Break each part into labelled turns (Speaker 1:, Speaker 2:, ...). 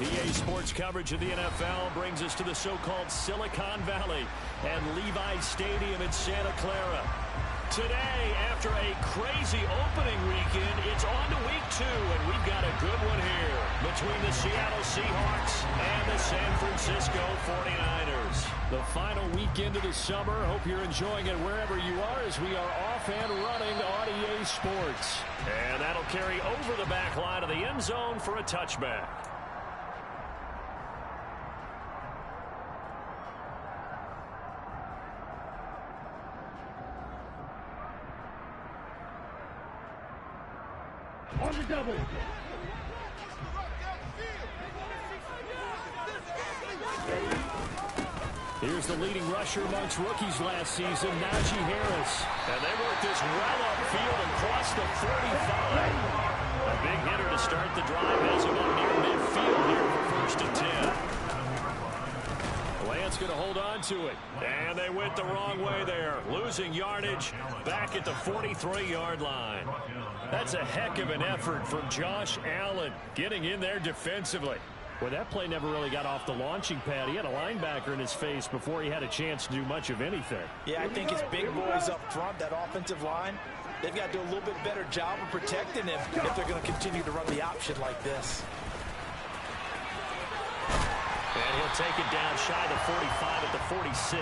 Speaker 1: EA Sports coverage of the NFL brings us to the so-called Silicon Valley and Levi Stadium in Santa Clara. Today, after a crazy opening weekend, it's on to week 2, and we've got a good one here between the Seattle Seahawks and the San Francisco 49ers. The final weekend of the summer. Hope you're enjoying it wherever you are as we are off and running on EA Sports. And that'll carry over the back line of the end zone for a touchback.
Speaker 2: On the double.
Speaker 1: Here's the leading rusher amongst rookies last season, Najee Harris. And they work this well upfield across the 45. A big hitter to start the drive as him up near midfield here for 1st and 10. Lance going to hold on to it. And they went the wrong way there. Losing yardage back at the 43-yard line. That's a heck of an effort from Josh Allen getting in there defensively. Well, that play never really got off the launching pad. He had a linebacker in his face before he had a chance to do much of anything.
Speaker 3: Yeah, I think it's big boys up front, that offensive line. They've got to do a little bit better job of protecting him if they're going to continue to run the option like this.
Speaker 1: And he'll take it down shy of the 45 at the 46.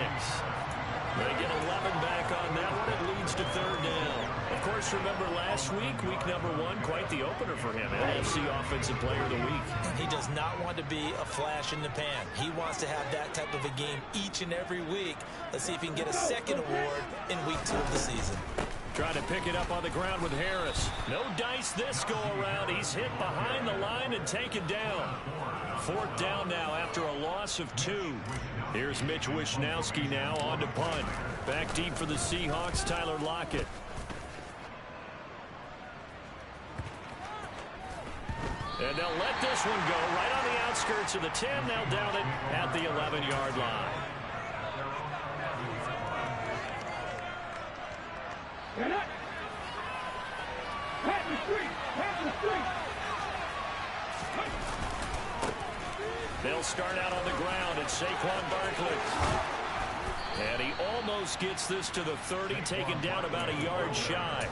Speaker 1: They get 11 back on that one. It leads to 3rd down. Of course, remember last week, week number 1, quite the opener for him. NFC Offensive Player of the Week.
Speaker 3: He does not want to be a flash in the pan. He wants to have that type of a game each and every week. Let's see if he can get a second award in week 2 of the season.
Speaker 1: Trying to pick it up on the ground with Harris. No dice this go around. He's hit behind the line and taken down. 4th down now after a loss of 2. Here's Mitch Wishnowsky now on to punt. Back deep for the Seahawks, Tyler Lockett. And they'll let this one go right on the outskirts of the 10. They'll down it at the 11-yard line. They'll start out on the ground. It's Saquon Barkley. And he almost gets this to the 30, taken down about a yard shy.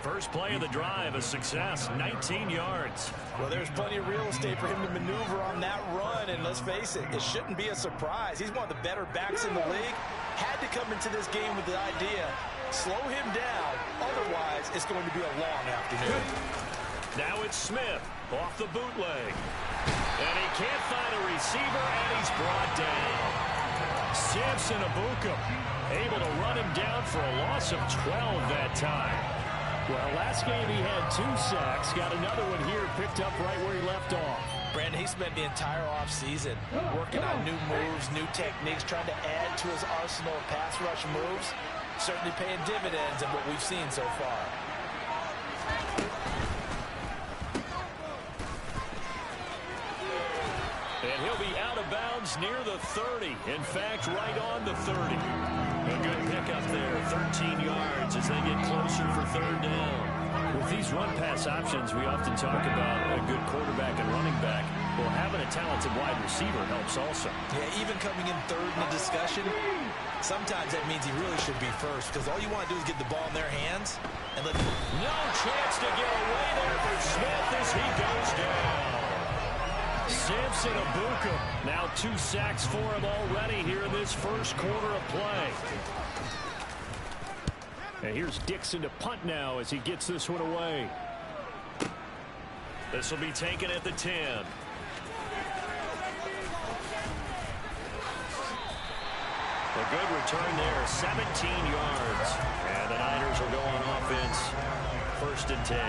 Speaker 1: First play of the drive, a success, 19 yards.
Speaker 3: Well, there's plenty of real estate for him to maneuver on that run, and let's face it, it shouldn't be a surprise. He's one of the better backs in the league. Had to come into this game with the idea, slow him down, otherwise it's going to be a long afternoon.
Speaker 1: Now it's Smith off the bootleg. And he can't find a receiver, and he's brought down. Samson Abuka able to run him down for a loss of 12 that time. Well, last game he had 2 sacks. Got another one here, picked up right where he left off.
Speaker 3: Brandon, he spent the entire offseason working on new moves, new techniques, trying to add to his arsenal of pass rush moves. Certainly paying dividends in what we've seen so far.
Speaker 1: And he'll be out of bounds near the 30. In fact, right on the 30. A good pickup there, 13 yards as they get closer for 3rd down. With these run-pass options, we often talk about a good quarterback and running back. Well, having a talented wide receiver helps also.
Speaker 3: Yeah, even coming in 3rd in the discussion, sometimes that means he really should be first, because all you want to do is get the ball in their hands. And let
Speaker 1: no chance to get away there for Smith as he goes down. Samson Abuka, now 2 sacks for him already here in this first quarter of play. And here's Dixon to punt now as he gets this one away. This will be taken at the 10. A good return there, 17 yards. And the Niners will go on offense, 1st and 10.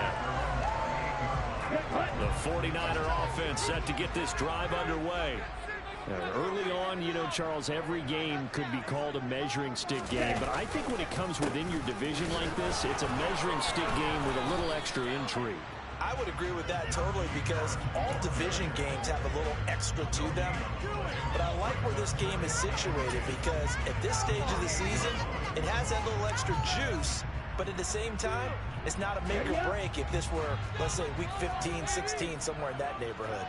Speaker 1: The 49er offense set to get this drive underway. Early on, you know, Charles, every game could be called a measuring stick game. But I think when it comes within your division like this, it's a measuring stick game with a little extra intrigue.
Speaker 3: I would agree with that totally, because all division games have a little extra to them. But I like where this game is situated, because at this stage of the season, it has that little extra juice. But at the same time, it's not a make or break if this were, let's say, week 15, 16, somewhere in that neighborhood.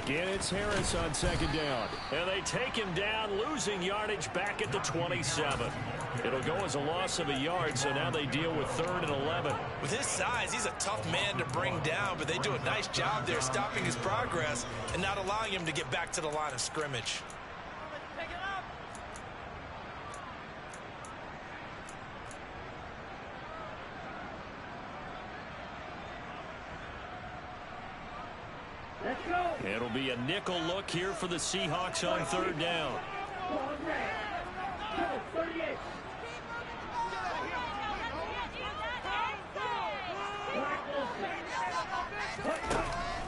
Speaker 1: Again, it's Harris on second down. And they take him down, losing yardage back at the 27. It'll go as a loss of a yard, so now they deal with 3rd and 11.
Speaker 3: With his size, he's a tough man to bring down, but they do a nice job there stopping his progress and not allowing him to get back to the line of scrimmage.
Speaker 1: It'll be a nickel look here for the Seahawks on 3rd down.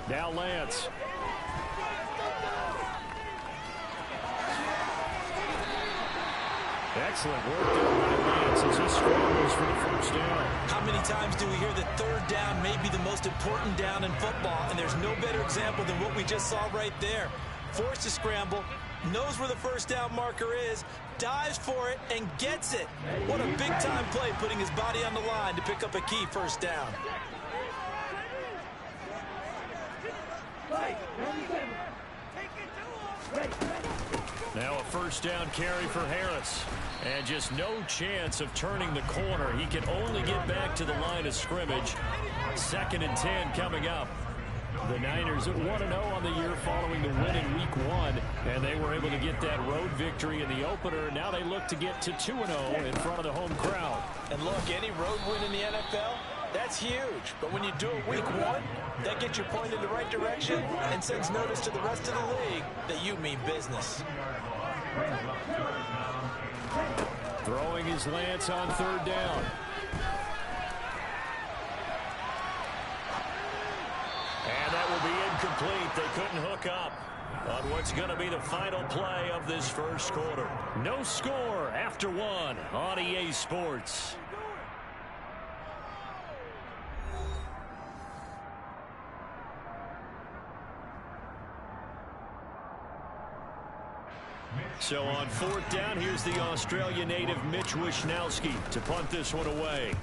Speaker 1: Now Lance. Excellent work there by Lance as he scrambles for the 1st down.
Speaker 3: How many times do we hear that 3rd down may be the most important down in football, and there's no better example than what we just saw right there. Forced to scramble, knows where the 1st down marker is, dives for it, and gets it. What a big-time play, putting his body on the line to pick up a key 1st down.
Speaker 1: Now a 1st down carry for Harris. And just no chance of turning the corner. He can only get back to the line of scrimmage. 2nd and 10 coming up. The Niners at 1-0 on the year following the win in Week 1. And they were able to get that road victory in the opener. Now they look to get to 2-0 in front of the home crowd.
Speaker 3: And look, any road win in the NFL, that's huge. But when you do it Week 1, that gets you pointed in the right direction and sends notice to the rest of the league that you mean business.
Speaker 1: Throwing his Lance on 3rd down. And that will be incomplete. They couldn't hook up on what's going to be the final play of this 1st quarter. No score after 1 on EA Sports. So on 4th down, here's the Australia native Mitch Wishnowsky to punt this one away.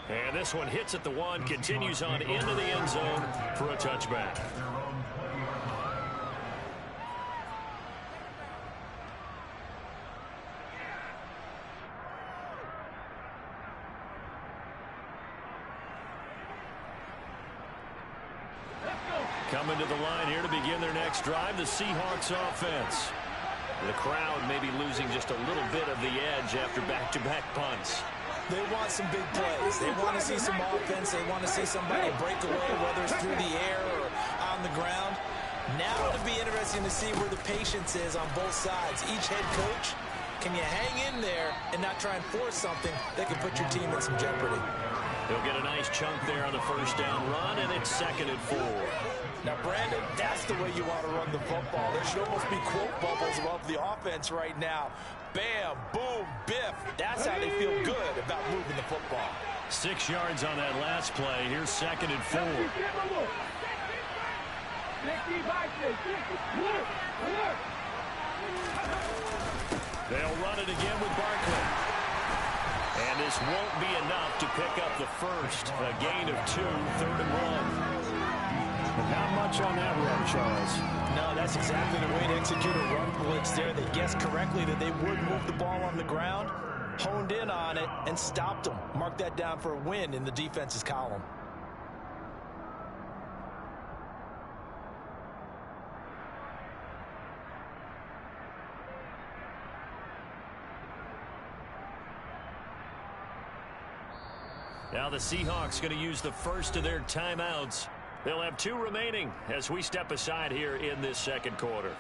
Speaker 1: And this one hits at the 1, continues on into the end zone for a touchback. Coming to the line here to begin their next drive, the Seahawks offense. The crowd may be losing just a little bit of the edge after back-to-back punts.
Speaker 3: They want some big plays. They want to see some offense. They want to see somebody break away, whether it's through the air or on the ground. Now it'll be interesting to see where the patience is on both sides. Each head coach, can you hang in there and not try and force something that can put your team in some jeopardy?
Speaker 1: He'll get a nice chunk there on the 1st down run, and it's 2nd and 4.
Speaker 3: Now, Brandon, that's the way you want to run the football. There should almost be quote bubbles above the offense right now. Bam, boom, biff. That's how they feel good about moving the football.
Speaker 1: 6 yards on that last play. Here's 2nd and 4. They'll run it again with Barkley. And this won't be enough to pick up the 1st. A gain of 2, 3rd and 1. Not much on that run, Charles.
Speaker 3: No, that's exactly the way to execute a run blitz there. They guessed correctly that they would move the ball on the ground, honed in on it, and stopped them. Mark that down for a win in the defense's column.
Speaker 1: Now the Seahawks going to use the 1st of their timeouts. They'll have 2 remaining as we step aside here in this 2nd quarter.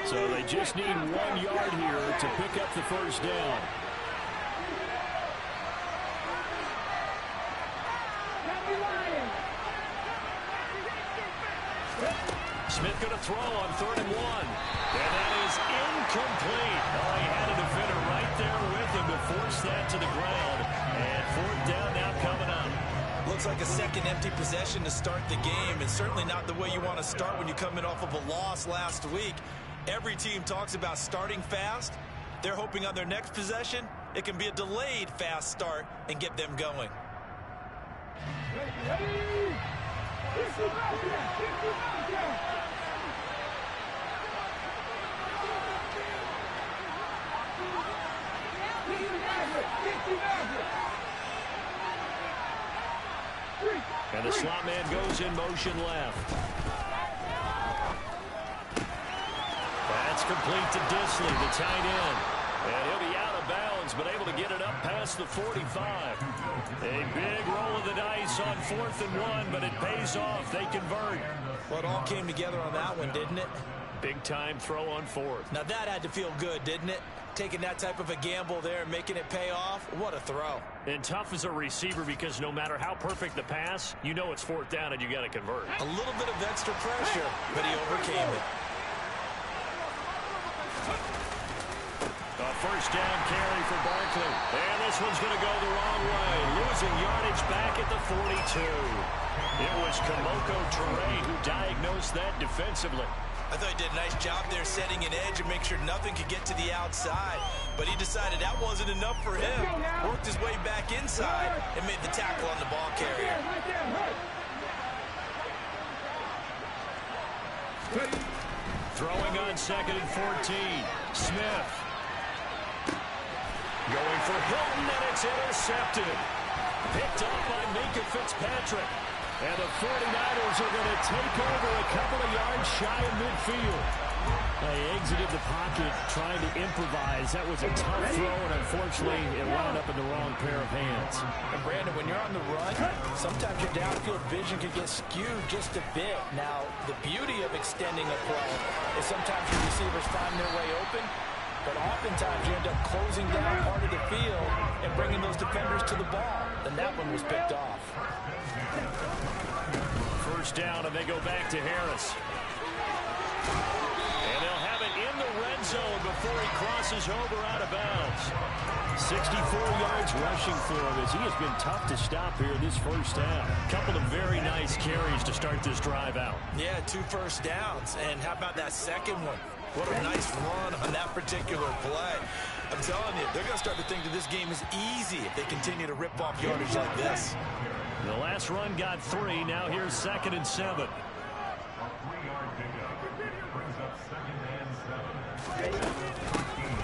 Speaker 1: So they just need 1 yard here to pick up the 1st down. Smith going to throw on 3rd and 1. And that is incomplete. Oh, he had a defender right there with him to force that to the ground. And 4th down now coming up.
Speaker 3: Looks like a second empty possession to start the game, and certainly not the way you want to start when you come in off of a loss last week. Every team talks about starting fast They're hoping on their next possession, it can be a delayed fast start and get them going.
Speaker 1: And the slot man goes in motion left. That's complete to Disley, the tight end. And he'll be out of bounds, but able to get it up past the 45. A big roll of the dice on 4th and 1, but it pays off. They convert.
Speaker 3: Well, it all came together on that one, didn't it?
Speaker 1: Big-time throw on 4th.
Speaker 3: Now that had to feel good, didn't it? Taking that type of a gamble there and making it pay off. What a throw.
Speaker 1: And tough as a receiver because no matter how perfect the pass, you know it's 4th down and you got to convert.
Speaker 3: A little bit of extra pressure, but he overcame it.
Speaker 1: A first down carry for Barkley. And this one's going to go the wrong way. Losing yardage back at the 42. It was Kamoko Toure who diagnosed that defensively.
Speaker 3: I thought he did a nice job there setting an edge and make sure nothing could get to the outside. But he decided that wasn't enough for him. Worked his way back inside and made the tackle on the ball carrier.
Speaker 1: Throwing on 2nd and 14. Smith. Going for Hilton, and it's intercepted. Picked up by Minka Fitzpatrick. And the 49ers are going to take over a couple of yards shy of midfield. They exited the pocket trying to improvise. That was a tough throw, and unfortunately, it wound up in the wrong pair of hands.
Speaker 3: And Brandon, when you're on the run, sometimes your downfield vision can get skewed just a bit. Now, the beauty of extending a play is sometimes your receivers find their way open, but oftentimes you end up closing down part of the field and bringing those defenders to the ball. And that one was picked off.
Speaker 1: First down, and they go back to Harris. And they'll have it in the red zone before he crosses over out of bounds. 64 yards rushing for him as he has been tough to stop here this first half. Couple of very nice carries to start this drive out.
Speaker 3: Yeah, 2 first downs. And how about that second one? What a nice run on that particular play. I'm telling you, they're going to start to think that this game is easy if they continue to rip off yardage like this.
Speaker 1: The last run got 3. Now here's 2nd and 7.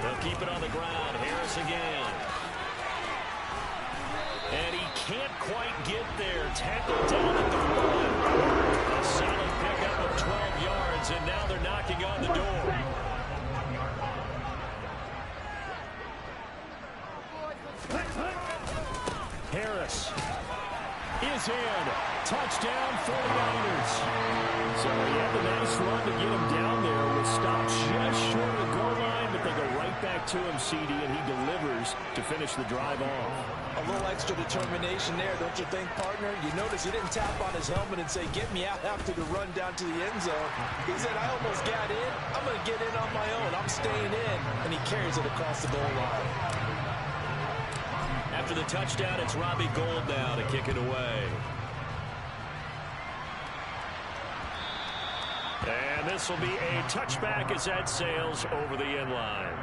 Speaker 1: They'll keep it on the ground. Harris again. And he can't quite get there. Tackled down at the 1. A solid pickup of 12 yards, and now they're knocking on the door. Harris is in. Touchdown, 49ers. So he had a nice run to get him down there. Was stopped just short of the goal line, but they go right back to him, CD, and he delivers to finish the drive off.
Speaker 3: A little extra determination there, don't you think, partner? You notice he didn't tap on his helmet and say, get me out after the run down to the end zone. He said, I almost got in. I'm going to get in on my own. I'm staying in. And he carries it across the goal line.
Speaker 1: After the touchdown, it's Robbie Gould now to kick it away. And this will be a touchback as that sails over the end line.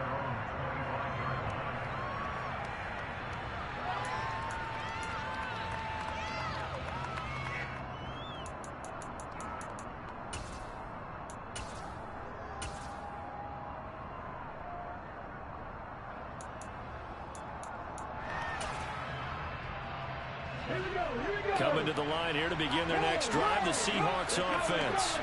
Speaker 1: Coming to the line here to begin their next drive, the Seahawks offense.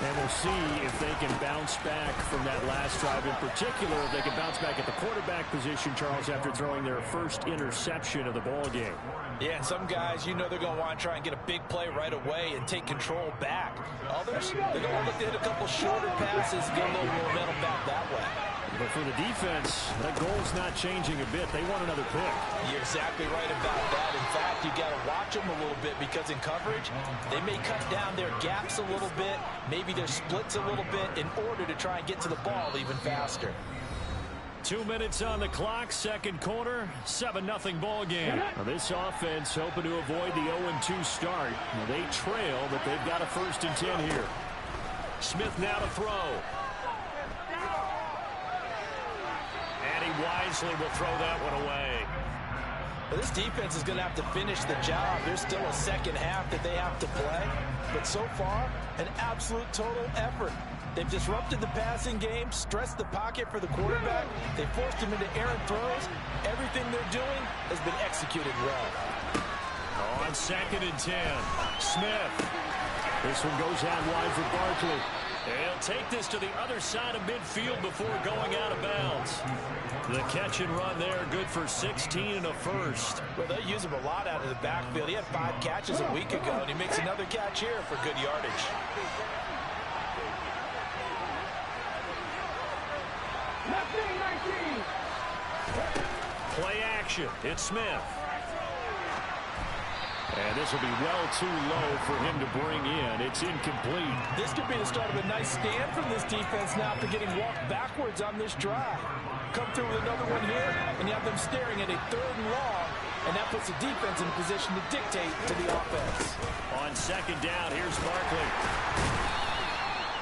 Speaker 1: And we'll see if they can bounce back from that last drive. In particular, if they can bounce back at the quarterback position, Charles, after throwing their first interception of the ball game.
Speaker 3: Yeah, and some guys, you know they're going to want to try and get a big play right away and take control back. Others, they're going to look to hit a couple shorter passes and get a little momentum back that way.
Speaker 1: But for the defense, that goal's not changing a bit. They want another pick.
Speaker 3: You're exactly right about that. In fact, you got to watch them a little bit because in coverage, they may cut down their gaps a little bit, maybe their splits a little bit in order to try and get to the ball even faster.
Speaker 1: 2 minutes on the clock, second quarter, 7-0 ball game. Now this offense hoping to avoid the 0-2 start. Now they trail, but they've got a 1st and 10 here. Smith now to throw. And he wisely will throw that one away.
Speaker 3: Well, this defense is going to have to finish the job. There's still a second half that they have to play. But so far, an absolute total effort. They've disrupted the passing game, stressed the pocket for the quarterback. They forced him into errant throws. Everything they're doing has been executed well.
Speaker 1: On 2nd and 10, Smith. This one goes out wide for Barkley. He'll take this to the other side of midfield before going out of bounds. The catch and run there, good for 16 and a first.
Speaker 3: Well, they use him a lot out of the backfield. He had 5 catches a week ago, and he makes another catch here for good yardage.
Speaker 1: Play action. It's Smith. And this will be well too low for him to bring in. It's incomplete.
Speaker 3: This could be the start of a nice stand from this defense now after getting walked backwards on this drive. Come through with another one here, and you have them staring at a 3rd and long, and that puts the defense in a position to dictate to the offense.
Speaker 1: On 2nd down, here's Barkley.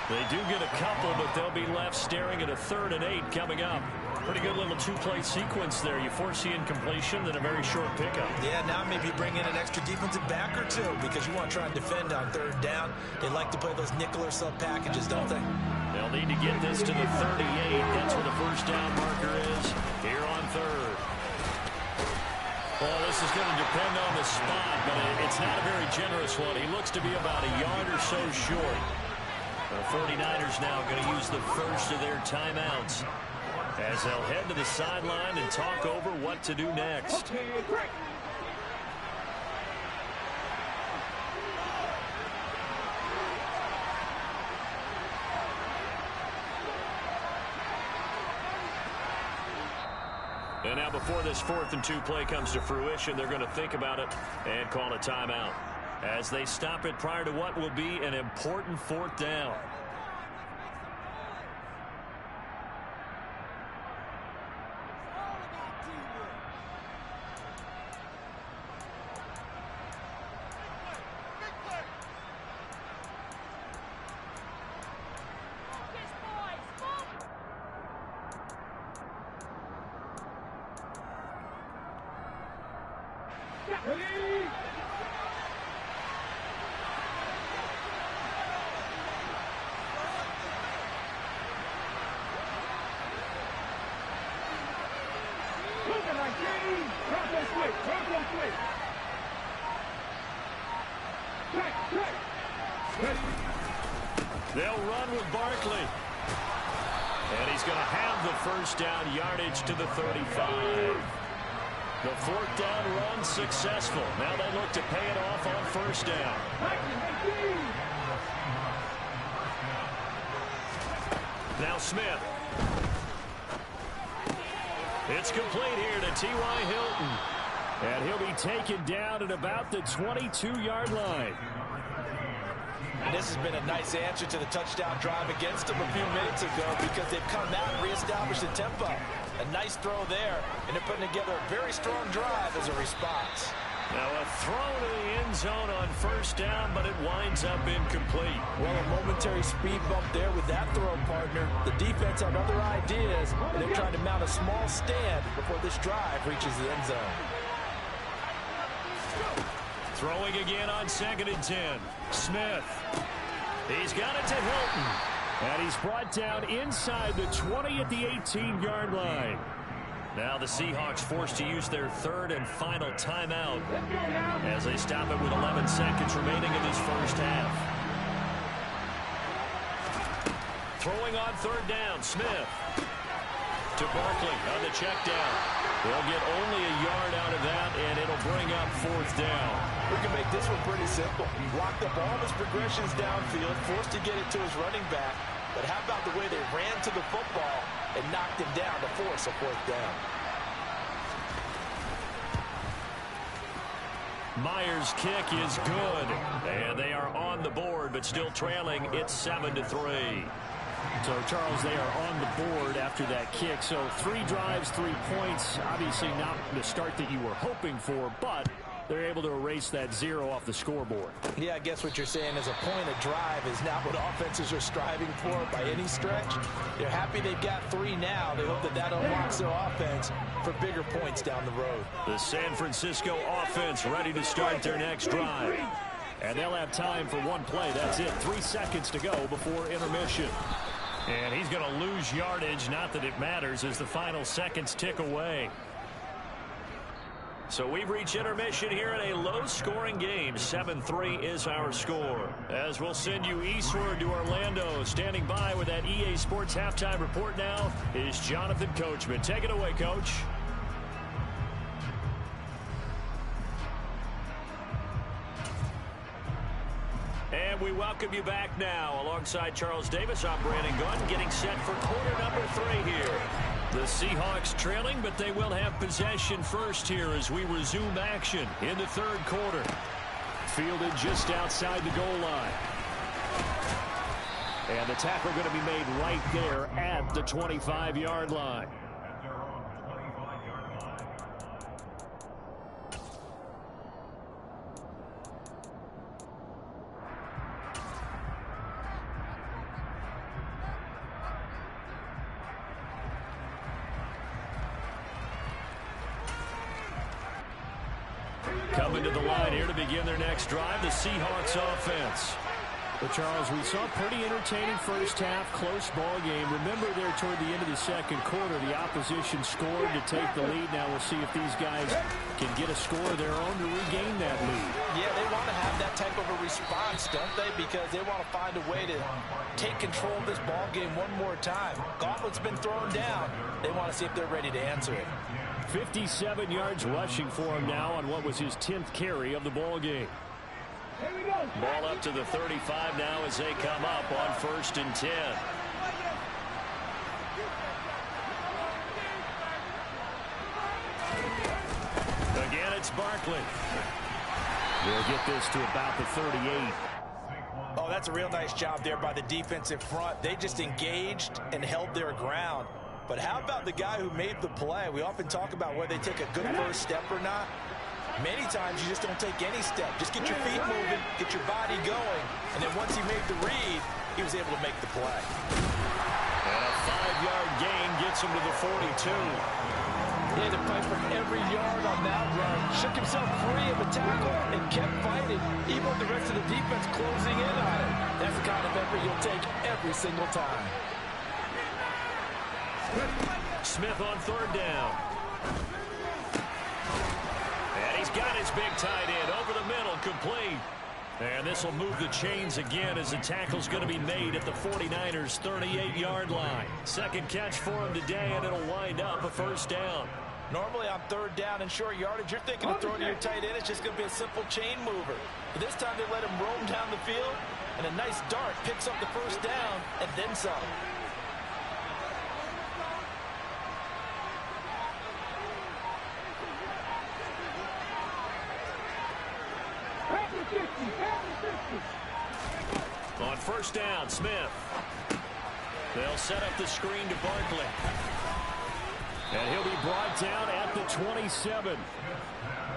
Speaker 1: They do get a couple, but they'll be left staring at a 3rd and 8 coming up. Pretty good little 2-play sequence there. You force the incompletion, then a very short pickup.
Speaker 3: Yeah, now maybe bring in an extra defensive back or two because you want to try and defend on 3rd down. They like to play those nickel or sub packages, don't they?
Speaker 1: They'll need to get this to the 38. That's where the first down marker is here on 3rd. Well, this is going to depend on the spot, but it's not a very generous one. He looks to be about a yard or so short. The 49ers now going to use the first of their timeouts as they'll head to the sideline and talk over what to do next. And now before this 4th and 2 play comes to fruition, they're going to think about it and call a timeout as they stop it prior to what will be an important 4th down. They'll run with Barkley. And he's going to have the first down yardage to the 35. The 4th down run successful. Now they look to pay it off on 1st down. Now Smith. It's complete here to T.Y. Hilton. And he'll be taken down at about the 22-yard line.
Speaker 3: And this has been a nice answer to the touchdown drive against them a few minutes ago because they've come out and reestablished the tempo. A nice throw there, and they're putting together a very strong drive as a response.
Speaker 1: Now a throw to the end zone on 1st down, but it winds up incomplete.
Speaker 3: Well, a momentary speed bump there with that throw, partner. The defense had other ideas, and they're trying to mount a small stand before this drive reaches the end zone.
Speaker 1: Throwing again on 2nd and 10. Smith. He's got it to Hilton. And he's brought down inside the 20 at the 18-yard line. Now the Seahawks forced to use their 3rd and final timeout as they stop it with 11 seconds remaining in this first half. Throwing on 3rd down, Smith. To Barkley on the check down. They'll get only a yard out of that, and it'll bring up 4th down.
Speaker 3: We can make this one pretty simple. He blocked up all his progressions downfield, forced to get it to his running back. But how about the way they ran to the football and knocked him down to force a 4th down?
Speaker 1: Myers' kick is good. And they are on the board, but still trailing. It's 7-3.
Speaker 2: So, Charles, they are on the board after that kick. So 3 drives, 3 points. Obviously not the start that you were hoping for, but they're able to erase that 0 off the scoreboard.
Speaker 3: Yeah, I guess what you're saying is a point of drive is not what offenses are striving for by any stretch. They're happy they've got 3 now. They hope that that unlocks their offense for bigger points down the road.
Speaker 1: The San Francisco offense ready to start their next drive.
Speaker 2: And they'll have time for one play. That's it. 3 seconds to go before intermission.
Speaker 1: And he's going to lose yardage. Not that it matters as the final seconds tick away. So we've reached intermission here in a low-scoring game. 7-3 is our score. As we'll send you eastward to Orlando. Standing by with that EA Sports halftime report now is Jonathan Coachman. Take it away, Coach. And we welcome you back now. Alongside Charles Davis, I'm Brandon Gunn, getting set for quarter number 3 here. The Seahawks trailing, but they will have possession first here as we resume action in the third quarter. Fielded just outside the goal line. And the tackle going to be made right there at the 25-yard line. Coming to the line here to begin their next drive, the Seahawks offense.
Speaker 2: Well, Charles, we saw a pretty entertaining first half, close ball game. Remember there toward the end of the second quarter, the opposition scored to take the lead. Now we'll see if these guys can get a score of their own to regain that lead.
Speaker 3: Yeah, they want to have that type of a response, don't they? Because they want to find a way to take control of this ball game one more time. Gauntlet's been thrown down. They want to see if they're ready to answer it.
Speaker 2: 57 yards rushing for him now on what was his 10th carry of the ball game.
Speaker 1: Ball up to the 35 now as they come up on 1st and 10. Again, it's Barkley.
Speaker 2: We'll get this to about the 38.
Speaker 3: Oh, that's a real nice job there by the defensive front. They just engaged and held their ground. But how about the guy who made the play? We often talk about whether they take a good first step or not. Many times you just don't take any step. Just get your feet moving, get your body going, and then once he made the read, he was able to make the play.
Speaker 1: And a 5-yard gain gets him to the 42.
Speaker 3: He had to fight for every yard on that run. Shook himself free of a tackle and kept fighting, even with the rest of the defense closing in on him. That's the kind of effort you'll take every single time.
Speaker 1: Smith on 3rd down. And he's got his big tight end over the middle, complete. And this will move the chains again as the tackle's going to be made at the 49ers' 38-yard line. Second catch for him today, and it'll wind up a 1st down.
Speaker 3: Normally on 3rd down and short yardage, you're thinking of throwing to your tight end. It's just going to be a simple chain mover. But this time they let him roam down the field, and a nice dart picks up the 1st down and then some.
Speaker 1: On 1st down, Smith. They'll set up the screen to Barkley.
Speaker 2: And he'll be brought down at the 27.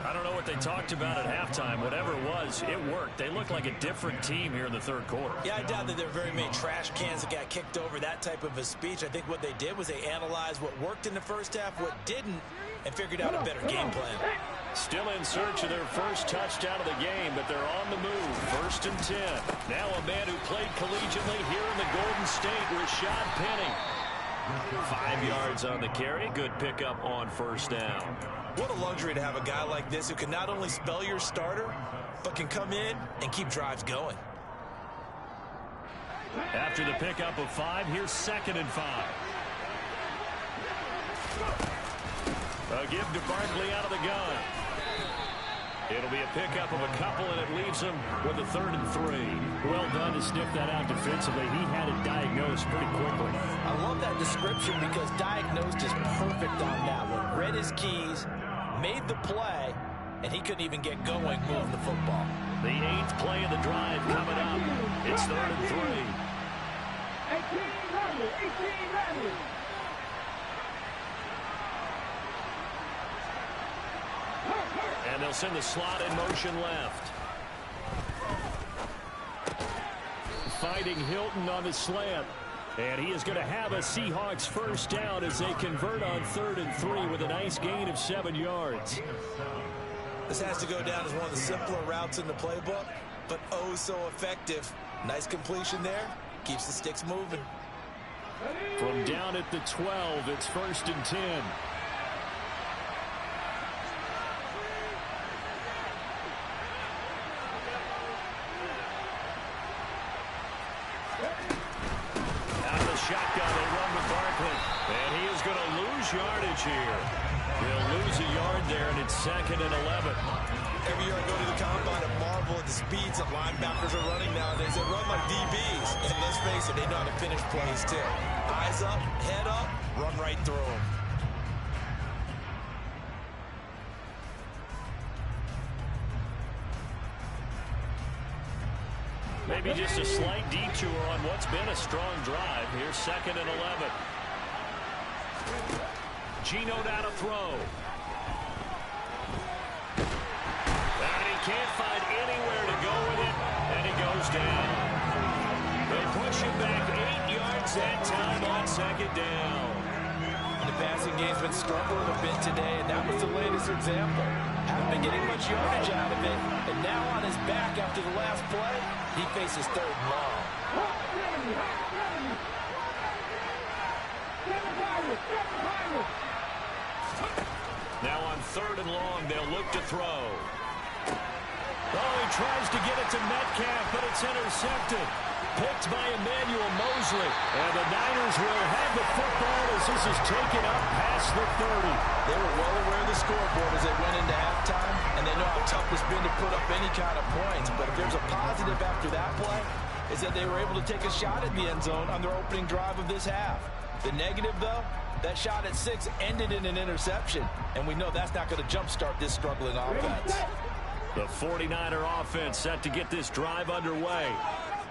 Speaker 1: I don't know what they talked about at halftime. Whatever it was, it worked. They look like a different team here in the 3rd quarter.
Speaker 3: Yeah, I doubt that there are very many trash cans that got kicked over, that type of a speech. I think what they did was they analyzed what worked in the first half, what didn't, and figured out a better game plan.
Speaker 1: Still in search of their first touchdown of the game, but they're on the move. 1st and 10. Now a man who played collegiately here in the Golden State, Rashad Penny. 5 yards on the carry. Good pickup on 1st down.
Speaker 3: What a luxury to have a guy like this who can not only spell your starter, but can come in and keep drives going.
Speaker 1: After the pickup of 5, here's 2nd and 5. A give to Barkley out of the gun. It'll be a pickup of a couple, and it leaves him with a 3rd and 3.
Speaker 2: Well done to sniff that out defensively. He had it diagnosed pretty quickly.
Speaker 3: I love that description because diagnosed is perfect on that one. Read his keys, made the play, and he couldn't even get going moving the football.
Speaker 1: The 8th play of the drive coming up. It's 3rd and 3.
Speaker 4: 18
Speaker 1: And And they'll send the slot in motion left. Fighting Hilton on the slant. And he is going to have a Seahawks first down as they convert on 3rd and 3 with a nice gain of 7 yards.
Speaker 3: This has to go down as one of the simpler routes in the playbook, but oh so effective. Nice completion there. Keeps the sticks moving.
Speaker 2: From down at the 12, it's 1st and 10.
Speaker 1: Shotgun, they run with Barkley. And he is going to lose yardage here. He'll lose a yard there, and it's 2nd and 11.
Speaker 3: Every year I go to the combine and marvel at the speeds that linebackers are running nowadays. They run like DBs. And let's face it, they know how to finish plays too. Eyes up, head up, run right through them.
Speaker 1: Maybe just a slight detour on what's been a strong drive. Here's 2nd and 11. Geno down to throw. And he can't find anywhere to go with it. And he goes down. They push him back 8 yards that time on 2nd down.
Speaker 3: The passing game's been struggling a bit today, and that was the latest example. Haven't been getting much yardage out of it, and now on his back after the last play, he faces 3rd and long.
Speaker 1: Now on 3rd and long, they'll look to throw. Oh, he tries to get it to Metcalf, but it's intercepted. Picked by Emmanuel Mosley. And the Niners will have the football as this is taken up past the 30.
Speaker 3: They were well aware of the scoreboard as they went into halftime, and they know how tough it's been to put up any kind of points. But if there's a positive after that play, is that they were able to take a shot at the end zone on their opening drive of this half. The negative, though, that shot at 6 ended in an interception, and we know that's not going to jumpstart this struggling offense.
Speaker 1: The 49er offense set to get this drive underway.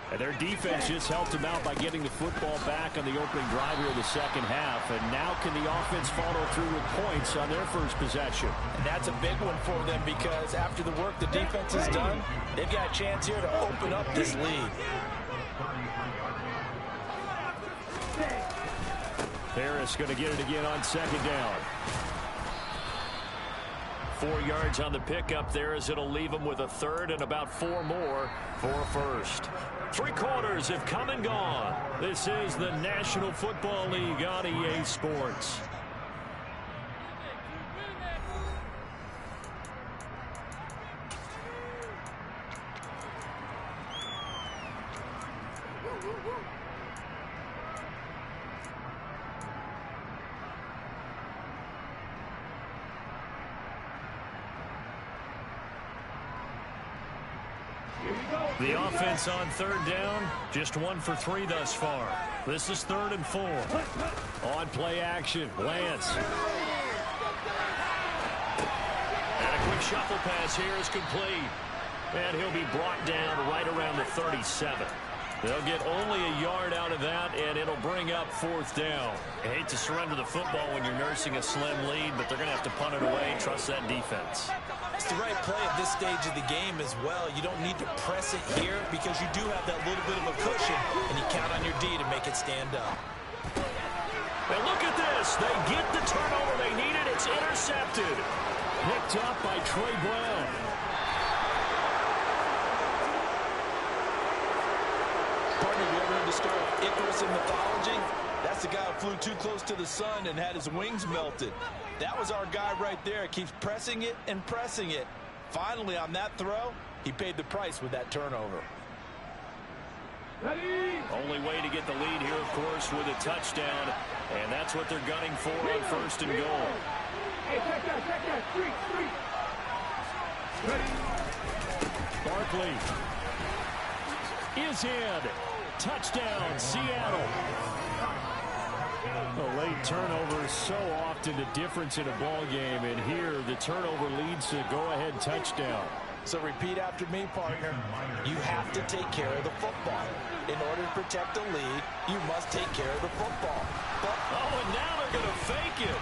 Speaker 1: And their defense just helped them out by getting the football back on the opening drive here in the second half. And now can the offense follow through with points on their first possession?
Speaker 3: And that's a big one for them because after the work the defense has done, they've got a chance here to open up this lead.
Speaker 1: Harris going to get it again on 2nd down. 4 yards on the pickup there as it'll leave them with a 3rd and about 4 more for 1st. 3 quarters have come and gone. This is the National Football League on EA Sports. The offense on 3rd down, just 1 for 3 thus far. This is 3rd and 4. On play action, Lance. And a quick shuffle pass here is complete. And he'll be brought down right around the 37. They'll get only a yard out of that, and it'll bring up 4th down. I hate to surrender the football when you're nursing a slim lead, but they're going to have to punt it away. Trust that defense.
Speaker 3: It's the right play at this stage of the game as well. You don't need to press it here because you do have that little bit of a cushion, and you count on your D to make it stand up.
Speaker 1: And look at this. They get the turnover they needed. It's intercepted.
Speaker 2: Picked up by Troy Brown.
Speaker 3: Partner, have you ever heard the story of Icarus in mythology? That's the guy who flew too close to the sun and had his wings melted. That was our guy right there. Keeps pressing it and pressing it. Finally, on that throw, he paid the price with that turnover.
Speaker 1: Only way to get the lead here, of course, with a touchdown. And that's what they're gunning for on 1st and goal.
Speaker 4: Hey, check that, street.
Speaker 2: Barkley is in. Touchdown, Seattle. A late turnover is so often the difference in a ball game, and here the turnover leads to a go-ahead touchdown.
Speaker 3: So repeat after me, partner. You have to take care of the football. In order to protect the lead, you must take care of the football.
Speaker 1: And now they're going to fake it.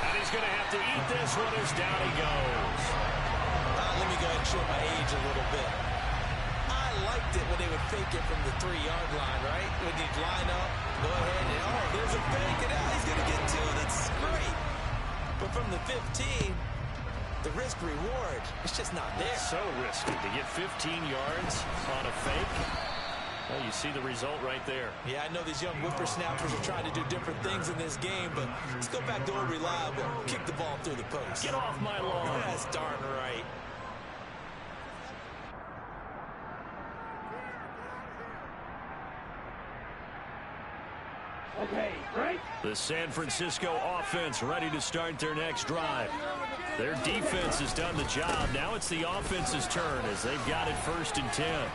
Speaker 1: And he's he's going to have to eat this one as down he goes.
Speaker 3: Let me go ahead and show my age a little bit. I liked it when they would fake it from the 3-yard line, right? When you'd line up, go ahead, and there's a fake, and he's going to get 2. That's great. But from the 15, the risk-reward, it's just not there.
Speaker 1: So risky to get 15 yards on a fake. Well, you see the result right there.
Speaker 3: Yeah, I know these young whippersnappers are trying to do different things in this game, but let's go back to old reliable. Kick the ball through the post.
Speaker 1: Get off my lawn.
Speaker 3: That's darn right.
Speaker 4: Okay, right?
Speaker 1: The San Francisco offense ready to start their next drive. Their defense has done the job. Now it's the offense's turn as they've got it 1st and 10.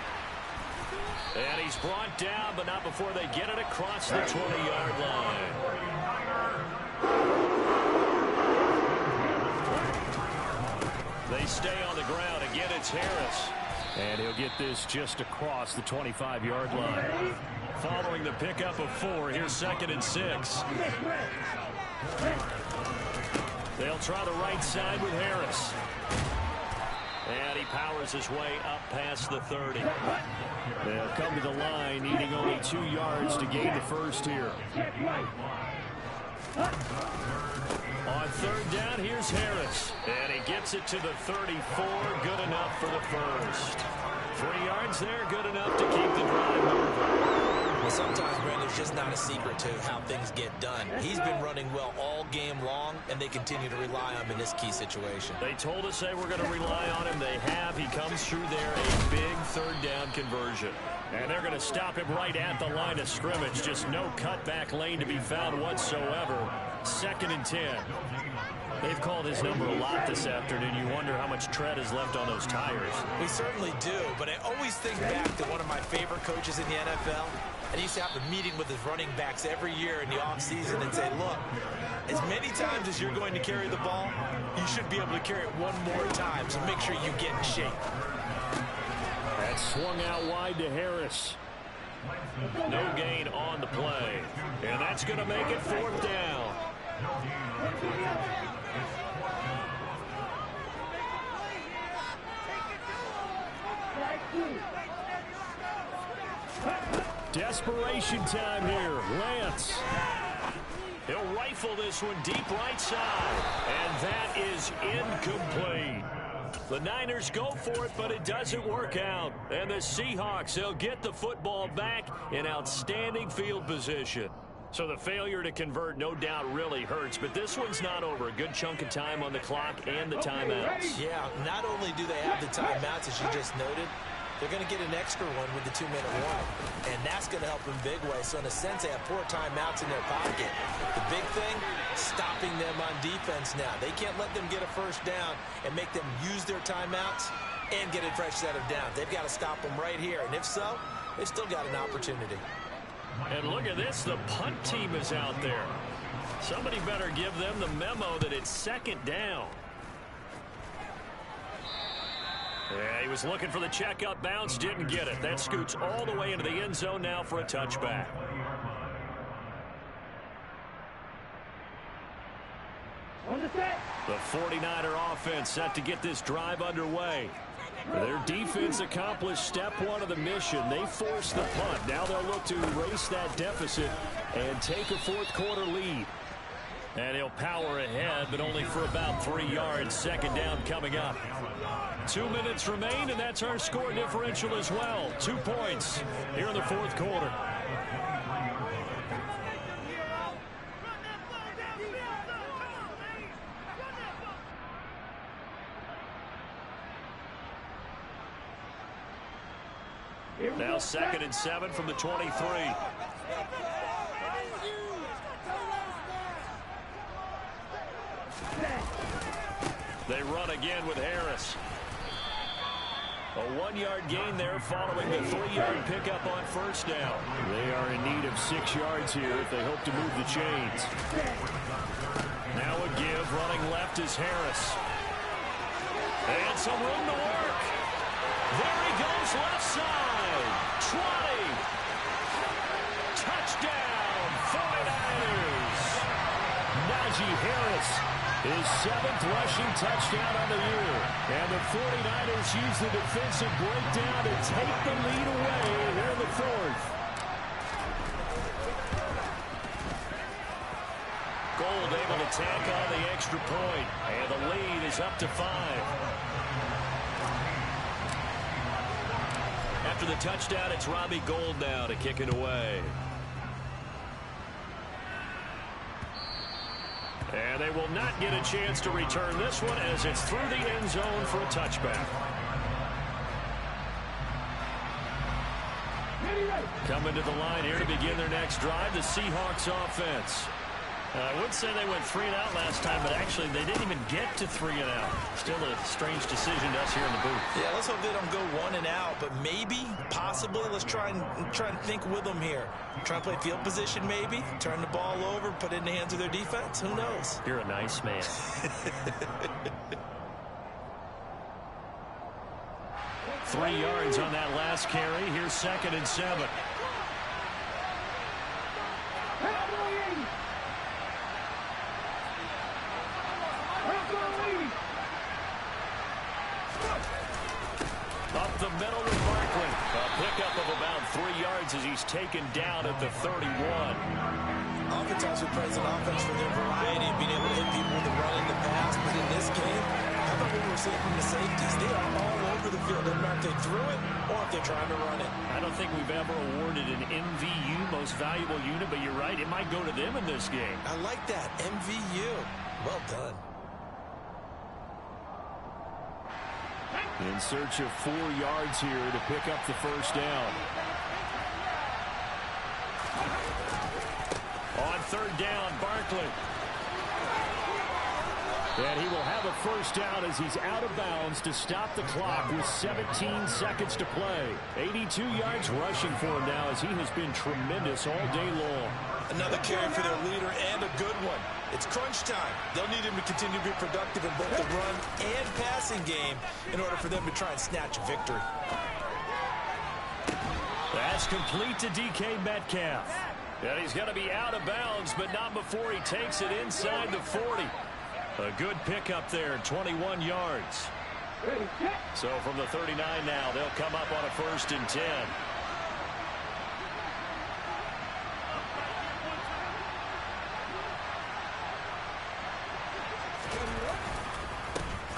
Speaker 1: And he's brought down, but not before they get it across the 20-yard line. They stay on the ground. Again, it's Harris.
Speaker 2: And he'll get this just across the 25-yard line.
Speaker 1: Following the pickup of 4, here's 2nd and 6. They'll try the right side with Harris. And he powers his way up past the 30.
Speaker 2: They'll come to the line, needing only 2 yards to gain the first here.
Speaker 1: On 3rd down, here's Harris. And he gets it to the 34. Good enough for the first. 3 yards there, good enough to keep the drive moving.
Speaker 3: Well, sometimes, Brandon, it's just not a secret to how things get done. He's been running well all game long, and they continue to rely on him in this key situation.
Speaker 1: They told us they were going to rely on him. They have. He comes through there, a big 3rd down conversion. And they're going to stop him right at the line of scrimmage. Just no cutback lane to be found whatsoever. 2nd and 10. They've called his number a lot this afternoon. You wonder how much tread is left on those tires.
Speaker 3: We certainly do, but I always think back to one of my favorite coaches in the NFL. And he used to have a meeting with his running backs every year in the offseason and say, look, as many times as you're going to carry the ball, you should be able to carry it one more time, so make sure you get in shape.
Speaker 2: That swung out wide to Harris.
Speaker 1: No gain on the play. And that's going to make it 4th down.
Speaker 2: Desperation time here. Lance.
Speaker 1: He'll rifle this one deep right side. And that is incomplete. The Niners go for it, but it doesn't work out. And the Seahawks, they'll get the football back in outstanding field position. So the failure to convert, no doubt, really hurts. But this one's not over. A good chunk of time on the clock and the timeouts.
Speaker 3: Yeah, not only do they have the timeouts, as you just noted, they're going to get an extra one with the 2-minute warning. And that's going to help in big way. So in a sense, they have 4 timeouts in their pocket. The big thing, stopping them on defense now. They can't let them get a 1st down and make them use their timeouts and get a fresh set of downs. They've got to stop them right here. And if so, they've still got an opportunity.
Speaker 1: And look at this. The punt team is out there. Somebody better give them the memo that it's 2nd down. Yeah, he was looking for the check-up bounce, didn't get it. That scoots all the way into the end zone now for a touchback.
Speaker 4: On the set.
Speaker 1: The 49er offense set to get this drive underway. Their defense accomplished step 1 of the mission. They forced the punt. Now they'll look to erase that deficit and take a 4th quarter lead. And he'll power ahead, but only for about 3 yards. 2nd down coming up. 2 minutes remain, and that's our score differential as well. 2 points here in the 4th quarter. Now 2nd and 7 from the 23. They run again with Harris. A 1-yard gain there following the 3-yard pickup on 1st down.
Speaker 2: They are in need of 6 yards here if they hope to move the chains.
Speaker 1: Now a give. Running left is Harris. And some room to work. There he goes left side. 20. Touchdown 49ers.
Speaker 2: Najee Harris His 7th rushing touchdown on the year. And the 49ers use the defensive breakdown to take the lead away here in the 4th.
Speaker 1: Gold able to tack on the extra point. And the lead is up to 5. After the touchdown, it's Robbie Gould now to kick it away. And they will not get a chance to return this one as it's through the end zone for a touchback. Coming to the line here to begin their next drive, the Seahawks offense. I would say they went 3 and out last time, but actually they didn't even get to 3 and out. Still a strange decision to us here in the booth.
Speaker 3: Yeah, let's hope they don't go 1 and out, but maybe, possibly, let's try and think with them here. Try and play field position maybe, turn the ball over, put it in the hands of their defense. Who knows?
Speaker 1: You're a nice man. 3 yards on that last carry. Here's 2nd and 7. Up the middle with Barkley. A pickup of about 3 yards as he's taken down at the 31.
Speaker 3: Oftentimes we praise an offense for their variety of being able to hit people with the run in the pass, but in this game, how about what we're seeing from the safeties? They are all over the field. Doesn't matter if they threw it or if they're trying to run it.
Speaker 2: I don't think we've ever awarded an MVU, most valuable unit, but you're right, it might go to them in this game.
Speaker 3: I like that, MVU. Well done.
Speaker 2: In search of 4 yards here to pick up the first down. On 3rd down, Barkley. And he will have a first down as he's out of bounds to stop the clock with 17 seconds to play. 82 yards rushing for him now as he has been tremendous all day long.
Speaker 3: Another carry for their leader and a good one. It's crunch time. They'll need him to continue to be productive in both the run and passing game in order for them to try and snatch a victory.
Speaker 1: That's complete to DK Metcalf. And he's going to be out of bounds, but not before he takes it inside the 40. A good pickup there, 21 yards. So from the 39 now, they'll come up on a 1st and 10.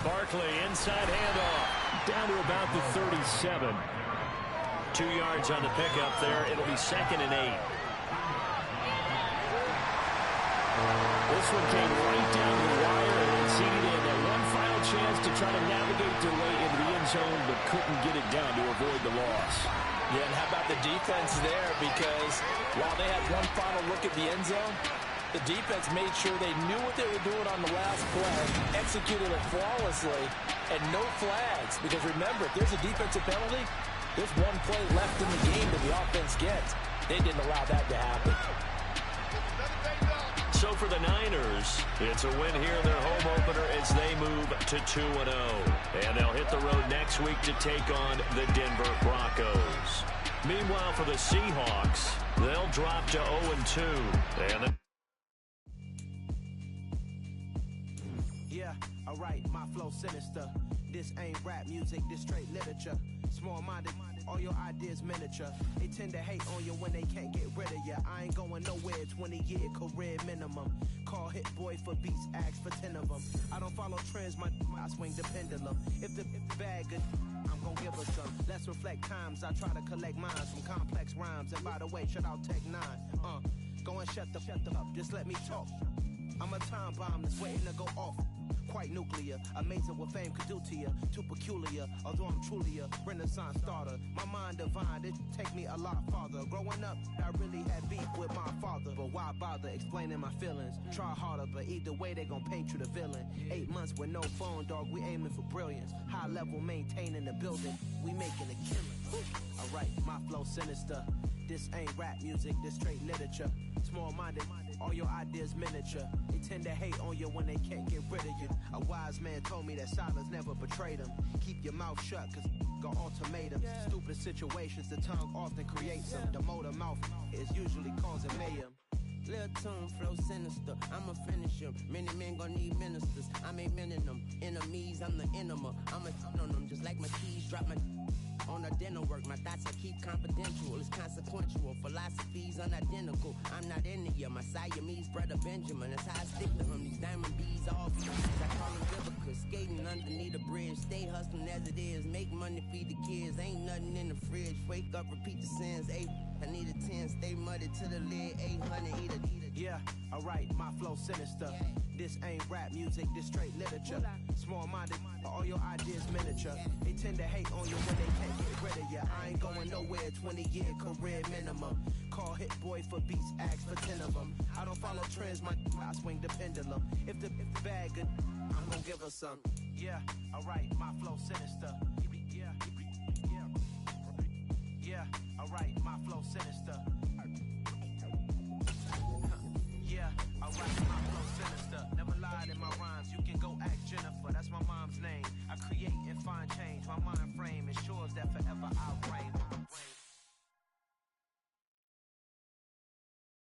Speaker 1: Barkley, inside handoff.
Speaker 2: Down to about the 37.
Speaker 1: 2 yards on the pickup there. It'll be 2nd and 8.
Speaker 2: This one came right down to the wire and seeded in. That one final chance to try to navigate their way into the end zone, but couldn't get it down to avoid the loss.
Speaker 3: Yeah, and how about the defense there? Because while they had one final look at the end zone, the defense made sure they knew what they were doing on the last play, executed it flawlessly, and no flags. Because remember, if there's a defensive penalty, there's one play left in the game that the offense gets. They didn't allow that to happen.
Speaker 1: So for the Niners, it's a win here in their home opener as they move to 2-0. And they'll hit the road next week to take on the Denver Broncos. Meanwhile, for the Seahawks, they'll drop to 0-2. And
Speaker 5: yeah, alright, my flow sinister. This ain't rap music, this straight literature. Small-minded, all your ideas miniature. They tend to hate on you when they can't get rid of you. I ain't going nowhere, 20-year career minimum. Call hit boy for beats, ask for 10 of them. I don't follow trends, I swing the pendulum. If the bag good, I'm gonna give her some. Let's reflect times, I try to collect minds from complex rhymes. And by the way, shout out Tech 9. Go and shut the up, just let me talk. I'm a time bomb that's waiting to go off. Quite nuclear, amazing what fame could do to you. Too peculiar, although I'm truly a renaissance starter. My mind divine, it take me a lot farther. Growing up, I really had beef with my father. But why bother explaining my feelings? Try harder, but either way they gon' paint you the villain. 8 months with no phone, dog, we aiming for brilliance. High level maintaining the building, we making a killing. Alright, my flow sinister. This ain't rap music, this straight literature. Small-minded, all your ideas miniature. They tend to hate on you when they can't get rid of you. A wise man told me that silence never betrayed him. Keep your mouth shut, cause got ultimatums. Stupid situations, the tongue often creates them. The motor mouth is usually causing mayhem. Lil' tune, flow sinister. I'ma finish him. Many men gon' need ministers. I'm a men in them. Enemies, I'm the enema. I'ma on them just like my keys. Drop my on a dental work. My thoughts I keep confidential. It's consequential. Philosophies unidentical. I'm not in it, yeah. My Siamese brother Benjamin. That's how I stick to him. These diamond bees, all bees. I call them Vivica. Skating underneath a bridge. Stay hustling as it is. Make money, feed the kids. Ain't nothing in the fridge. Wake up, repeat the sins. I need a 10, stay muddy to the lid, 800, eat a. Yeah, alright, my flow sinister. This ain't rap music, this straight literature. Small-minded, all your ideas miniature. They tend to hate on you when they can't get rid of you. I ain't going nowhere, 20-year career minimum. Call Hit Boy for beats, ask for 10 of them. I don't follow trends, I swing the pendulum. If the bag good, I'm gonna give her some. Yeah, alright, my flow sinister. Yeah, alright, my flow sinister. Yeah, alright, my flow sinister. Never lied in my rhymes, you can go ask Jennifer, that's my mom's name. I create and find change, my mind frame ensures that forever I reign.